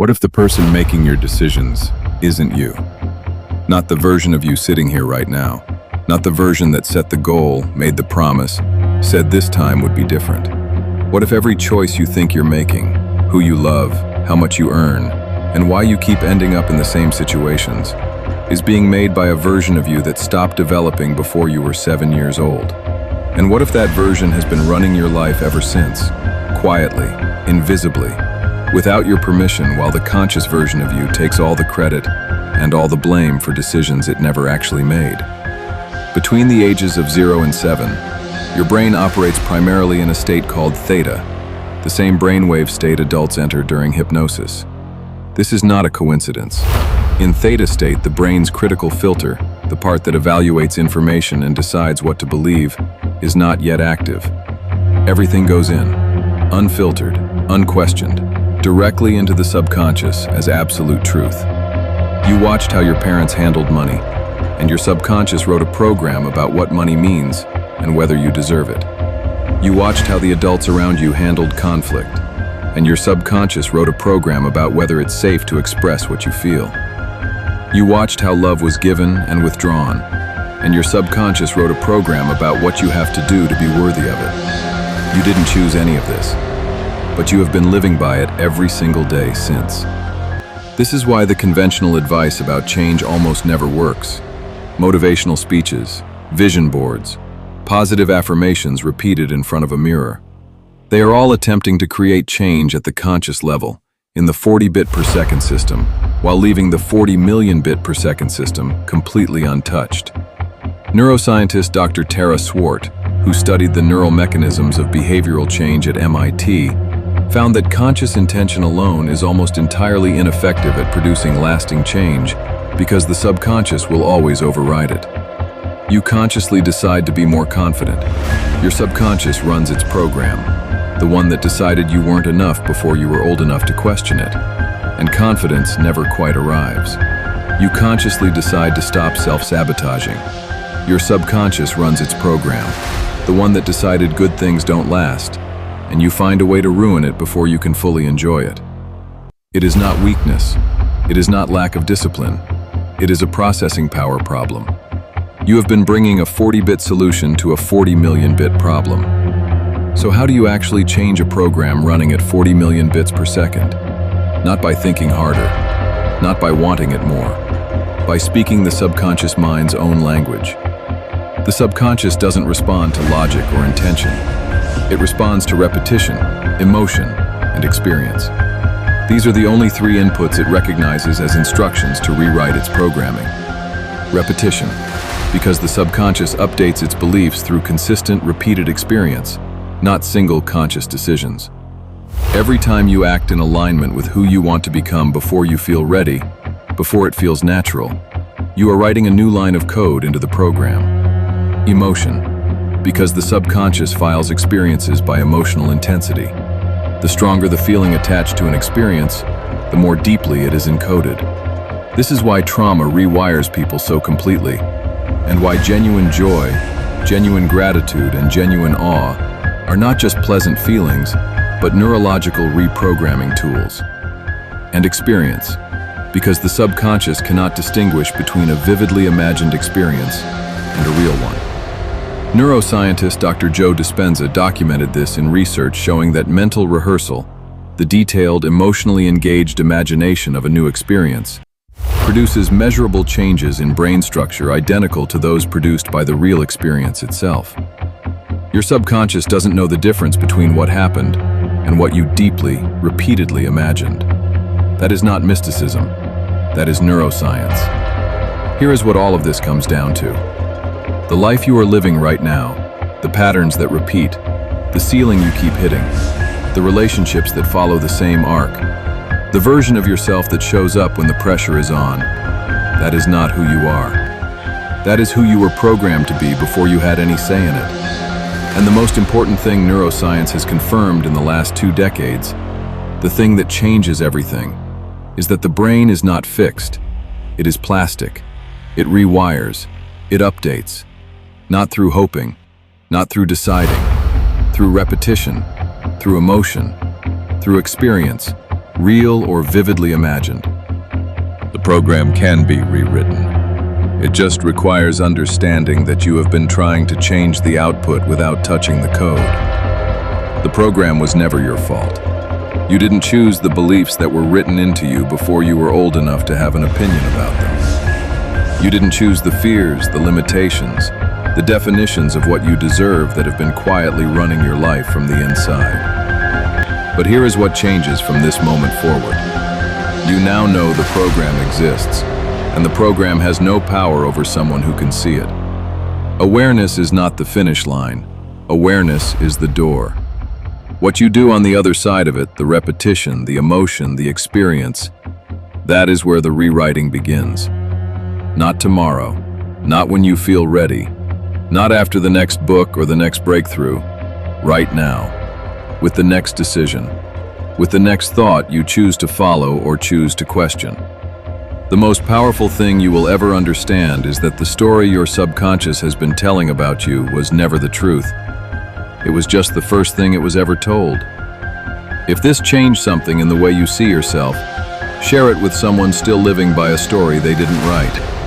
What if the person making your decisions isn't you? Not the version of you sitting here right now. Not the version that set the goal, made the promise, said this time would be different. What if every choice you think you're making, who you love, how much you earn, and why you keep ending up in the same situations, is being made by a version of you that stopped developing before you were 7 years old? And what if that version has been running your life ever since, quietly, invisibly, without your permission, while the conscious version of you takes all the credit and all the blame for decisions it never actually made? Between the ages of 0 and 7, your brain operates primarily in a state called theta, the same brainwave state adults enter during hypnosis. This is not a coincidence. In theta state, the brain's critical filter, the part that evaluates information and decides what to believe, is not yet active. Everything goes in, unfiltered, unquestioned, directly into the subconscious as absolute truth. You watched how your parents handled money, and your subconscious wrote a program about what money means and whether you deserve it. You watched how the adults around you handled conflict, and your subconscious wrote a program about whether it's safe to express what you feel. You watched how love was given and withdrawn, and your subconscious wrote a program about what you have to do to be worthy of it. You didn't choose any of this, but you have been living by it every single day since. This is why the conventional advice about change almost never works. Motivational speeches, vision boards, positive affirmations repeated in front of a mirror. They are all attempting to create change at the conscious level, in the 40-bit per second system, while leaving the 40 million bit per second system completely untouched. Neuroscientist Dr. Tara Swart, who studied the neural mechanisms of behavioral change at MIT, found that conscious intention alone is almost entirely ineffective at producing lasting change because the subconscious will always override it. You consciously decide to be more confident. Your subconscious runs its program, the one that decided you weren't enough before you were old enough to question it. And confidence never quite arrives. You consciously decide to stop self-sabotaging. Your subconscious runs its program, the one that decided good things don't last, and you find a way to ruin it before you can fully enjoy it. It is not weakness. It is not lack of discipline. It is a processing power problem. You have been bringing a 40-bit solution to a 40 million bit problem. So how do you actually change a program running at 40 million bits per second? Not by thinking harder, not by wanting it more, by speaking the subconscious mind's own language. The subconscious doesn't respond to logic or intention. It responds to repetition, emotion, and experience. These are the only three inputs it recognizes as instructions to rewrite its programming. Repetition, because the subconscious updates its beliefs through consistent, repeated experience, not single conscious decisions. Every time you act in alignment with who you want to become before you feel ready, before it feels natural, you are writing a new line of code into the program. Emotion, because the subconscious files experiences by emotional intensity. The stronger the feeling attached to an experience, the more deeply it is encoded. This is why trauma rewires people so completely, and why genuine joy, genuine gratitude, and genuine awe are not just pleasant feelings, but neurological reprogramming tools. And experience, because the subconscious cannot distinguish between a vividly imagined experience and a real one. Neuroscientist Dr. Joe Dispenza documented this in research showing that mental rehearsal, the detailed, emotionally engaged imagination of a new experience, produces measurable changes in brain structure identical to those produced by the real experience itself. Your subconscious doesn't know the difference between what happened and what you deeply, repeatedly imagined. That is not mysticism. That is neuroscience. Here is what all of this comes down to. The life you are living right now, the patterns that repeat, the ceiling you keep hitting, the relationships that follow the same arc, the version of yourself that shows up when the pressure is on, that is not who you are. That is who you were programmed to be before you had any say in it. And the most important thing neuroscience has confirmed in the last 2 decades, the thing that changes everything, is that the brain is not fixed. It is plastic. It rewires. It updates. Not through hoping, not through deciding, through repetition, through emotion, through experience, real or vividly imagined. The program can be rewritten. It just requires understanding that you have been trying to change the output without touching the code. The program was never your fault. You didn't choose the beliefs that were written into you before you were old enough to have an opinion about them. You didn't choose the fears, the limitations, the definitions of what you deserve that have been quietly running your life from the inside. But here is what changes from this moment forward. You now know the program exists, and the program has no power over someone who can see it. Awareness is not the finish line. Awareness is the door. What you do on the other side of it, the repetition, the emotion, the experience, that is where the rewriting begins. Not tomorrow, not when you feel ready, not after the next book or the next breakthrough, right now, with the next decision, with the next thought you choose to follow or choose to question. The most powerful thing you will ever understand is that the story your subconscious has been telling about you was never the truth. It was just the first thing it was ever told. If this changed something in the way you see yourself, share it with someone still living by a story they didn't write.